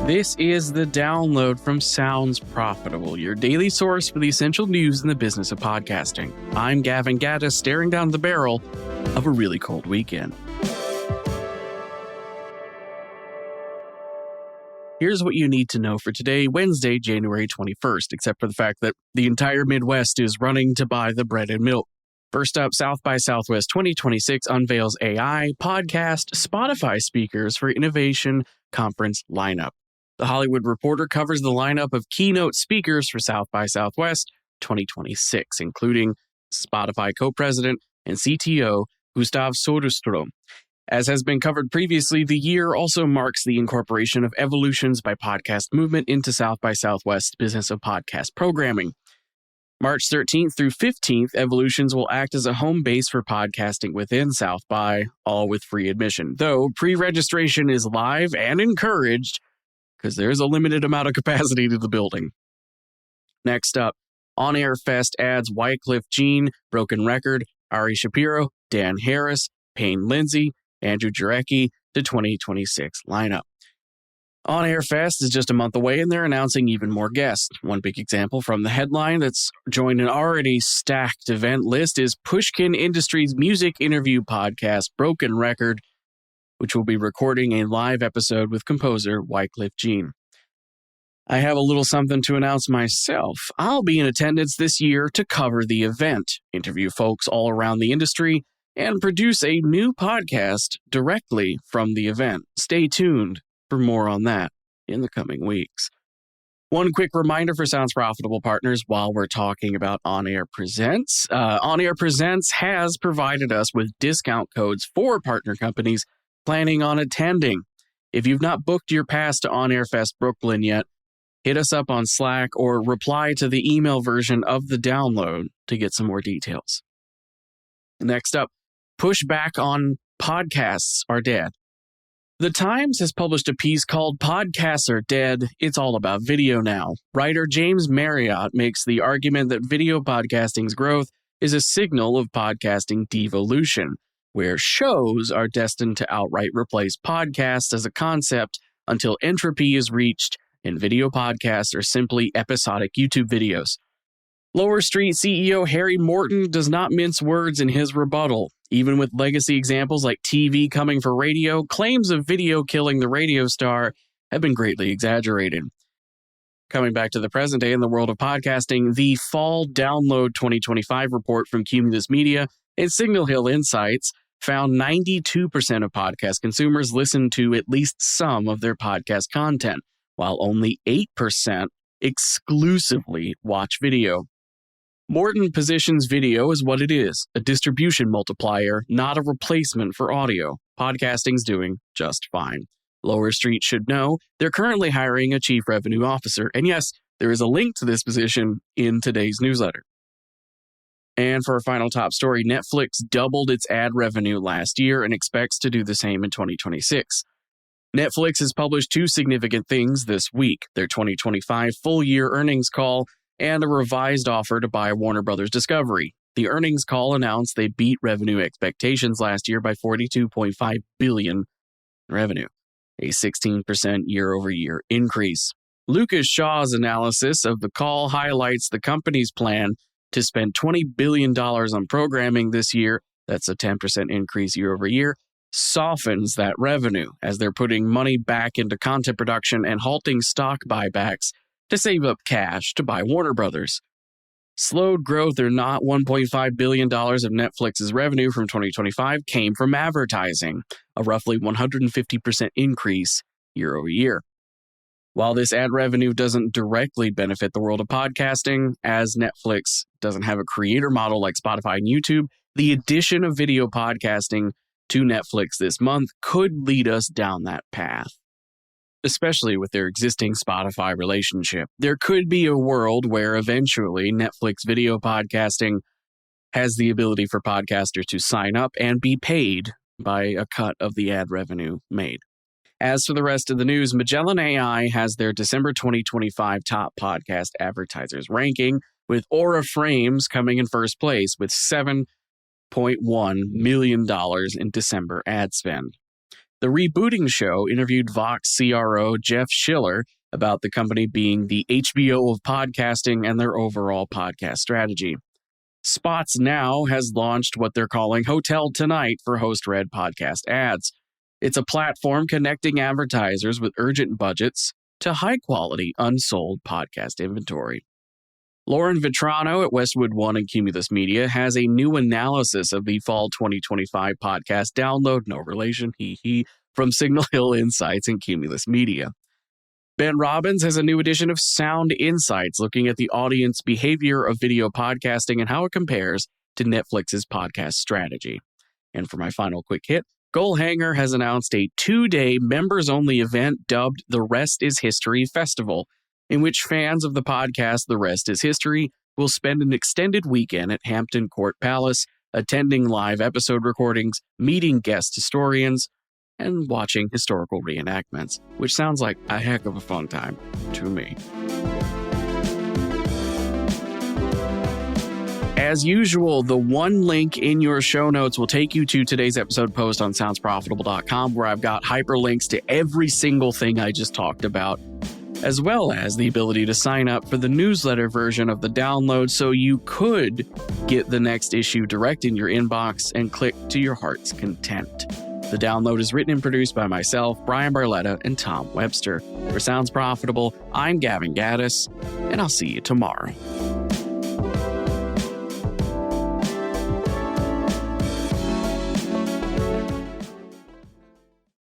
This is the download from Sounds Profitable, your daily source for the essential news in the business of podcasting. I'm Gavin Gaddis, staring down the barrel of a really cold weekend. Here's what you need to know for today, Wednesday, January 21st, except for the fact that the entire Midwest is running to buy the bread and milk. First up, South by Southwest 2026 unveils AI, podcast, Spotify speakers for innovation conference lineup. The Hollywood Reporter covers the lineup of keynote speakers for South by Southwest 2026, including Spotify co-president and CTO Gustav Söderström. As has been covered previously, the year also marks the incorporation of Evolutions by Podcast Movement into South by Southwest's business of podcast programming. March 13th through 15th, Evolutions will act as a home base for podcasting within South by, all with free admission, though pre-registration is live and encouraged because there's a limited amount of capacity to the building. Next up, On Air Fest adds Wycliffe Jean, Broken Record, Ari Shapiro, Dan Harris, Payne Lindsay, Andrew Jarecki to 2026 lineup. On Air Fest is just a month away, and they're announcing even more guests. One big example from the headline that's joined an already stacked event list is Pushkin Industries' music interview podcast, Broken Record, which will be recording a live episode with composer Wycliffe Jean. I have a little something to announce myself. I'll be in attendance this year to cover the event, interview folks all around the industry, and produce a new podcast directly from the event. Stay tuned for more on that in the coming weeks. One quick reminder for Sounds Profitable partners while we're talking about On Air Presents. On Air Presents has provided us with discount codes for partner companies planning on attending. If you've not booked your pass to On Air Fest Brooklyn yet, hit us up on Slack or reply to the email version of the download to get some more details. Next up, pushback on podcasts are dead. The Times has published a piece called Podcasts Are Dead, It's All About Video Now. Writer James Marriott makes the argument that video podcasting's growth is a signal of podcasting devolution, where shows are destined to outright replace podcasts as a concept until entropy is reached and video podcasts are simply episodic YouTube videos. Lower Street CEO Harry Morton does not mince words in his rebuttal. Even with legacy examples like TV coming for radio, claims of video killing the radio star have been greatly exaggerated. Coming back to the present day in the world of podcasting, the Fall Download 2025 report from Cumulus Media and Signal Hill Insights found 92% of podcast consumers listen to at least some of their podcast content, while only 8% exclusively watch video. Morton positions video as what it is, a distribution multiplier, not a replacement for audio. Podcasting's doing just fine. Lower Street should know they're currently hiring a chief revenue officer, and yes, there is a link to this position in today's newsletter. And for our final top story, Netflix doubled its ad revenue last year and expects to do the same in 2026. Netflix has published two significant things this week, their 2025 full-year earnings call and a revised offer to buy Warner Bros. Discovery. The earnings call announced they beat revenue expectations last year by $42.5 billion in revenue, a 16% year-over-year increase. Lucas Shaw's analysis of the call highlights the company's plan to spend $20 billion on programming this year, that's a 10% increase year over year, softens that revenue as they're putting money back into content production and halting stock buybacks to save up cash to buy Warner Brothers. Slowed growth or not, $1.5 billion of Netflix's revenue from 2025 came from advertising, a roughly 150% increase year over year. While this ad revenue doesn't directly benefit the world of podcasting, as Netflix doesn't have a creator model like Spotify and YouTube, the addition of video podcasting to Netflix this month could lead us down that path. Especially with their existing Spotify relationship. There could be a world where eventually Netflix video podcasting has the ability for podcasters to sign up and be paid by a cut of the ad revenue made. As for the rest of the news, Magellan AI has their December 2025 top podcast advertisers ranking, with Aura Frames coming in first place with $7.1 million in December ad spend. The Rebooting Show interviewed Vox CRO Jeff Schiller about the company being the HBO of podcasting and their overall podcast strategy. Spots Now has launched what they're calling Hotel Tonight for host-read podcast ads. It's a platform connecting advertisers with urgent budgets to high-quality, unsold podcast inventory. Lauren Vitrano at Westwood One and Cumulus Media has a new analysis of the fall 2025 podcast download, no relation, from Signal Hill Insights and Cumulus Media. Ben Robbins has a new edition of Sound Insights, looking at the audience behavior of video podcasting and how it compares to Netflix's podcast strategy. And for my final quick hit, Goalhanger has announced a 2-day members-only event dubbed The Rest is History Festival, in which fans of the podcast The Rest is History will spend an extended weekend at Hampton Court Palace, attending live episode recordings, meeting guest historians, and watching historical reenactments, which sounds like a heck of a fun time to me. As usual, the one link in your show notes will take you to today's episode post on soundsprofitable.com, where I've got hyperlinks to every single thing I just talked about, as well as the ability to sign up for the newsletter version of the download so you could get the next issue direct in your inbox and click to your heart's content. The download is written and produced by myself, Brian Barletta, and Tom Webster. For Sounds Profitable, I'm Gavin Gaddis, and I'll see you tomorrow.